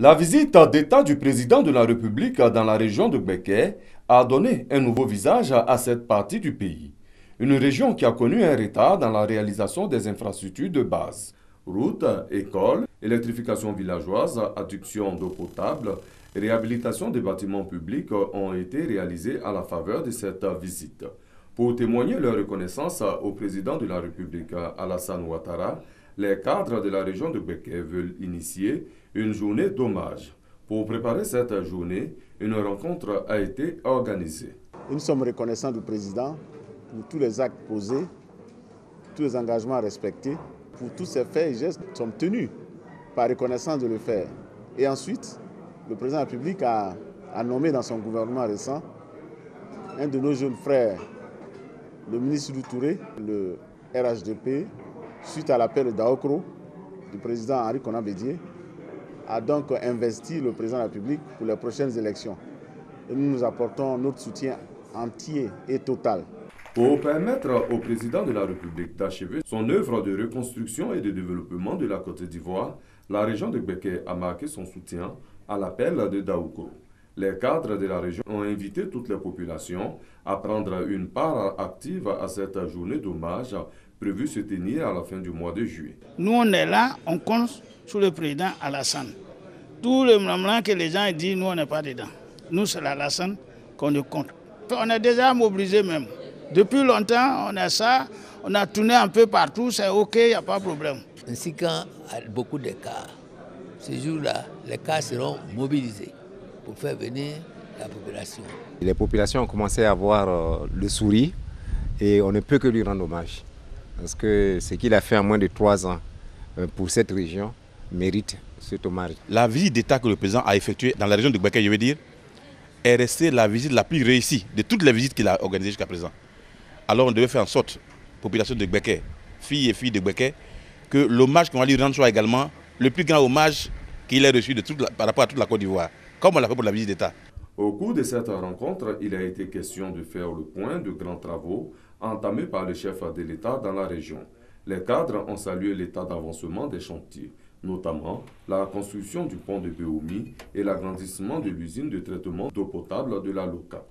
La visite d'État du président de la République dans la région de Gbeke a donné un nouveau visage à cette partie du pays. Une région qui a connu un retard dans la réalisation des infrastructures de base. Routes, écoles, électrification villageoise, adduction d'eau potable, réhabilitation des bâtiments publics ont été réalisés à la faveur de cette visite. Pour témoigner leur reconnaissance au président de la République, Alassane Ouattara, les cadres de la région de Gbeke veulent initier une journée d'hommage. Pour préparer cette journée, une rencontre a été organisée. Nous sommes reconnaissants du président pour tous les actes posés, tous les engagements respectés, pour tous ces faits et gestes qui sont tenus par reconnaissance de le faire. Et ensuite, le président de la République a nommé dans son gouvernement récent un de nos jeunes frères, le ministre du Touré, le RHDP, suite à l'appel d'Aokro, du président Henri Konan Bédié, a donc investi le président de la République pour les prochaines élections. Et nous apportons notre soutien entier et total. Pour permettre au président de la République d'achever son œuvre de reconstruction et de développement de la Côte d'Ivoire, la région de Gbeke a marqué son soutien à l'appel de Daoukro. Les cadres de la région ont invité toutes les populations à prendre une part active à cette journée d'hommage prévue se tenir à la fin du mois de juillet. Nous, on est là, on compte sur le président Alassane. Tout le moment que les gens disent, nous, on n'est pas dedans. Nous, c'est l'Alassane qu'on ne compte. On est déjà mobilisés même. Depuis longtemps, on a ça, on a tourné un peu partout, c'est OK, il n'y a pas de problème. Ainsi qu'à beaucoup de cas, ce jour-là, les cas seront mobilisés pour faire venir la population. Les populations ont commencé à avoir le sourire et on ne peut que lui rendre hommage. Parce que ce qu'il a fait en moins de 3 ans pour cette région mérite cet hommage. La visite d'État que le président a effectuée dans la région de Gbeke, je veux dire, est restée la visite la plus réussie de toutes les visites qu'il a organisées jusqu'à présent. Alors on devait faire en sorte, population de Gbeke, filles et filles de Gbeke, que l'hommage qu'on va lui rendre soit également le plus grand hommage qu'il ait reçu par rapport à toute la Côte d'Ivoire, comme on l'a fait pour la visite d'État. Au cours de cette rencontre, il a été question de faire le point de grands travaux entamés par le chef de l'État dans la région. Les cadres ont salué l'état d'avancement des chantiers, notamment la construction du pont de Béoumi et l'agrandissement de l'usine de traitement d'eau potable de la Loca.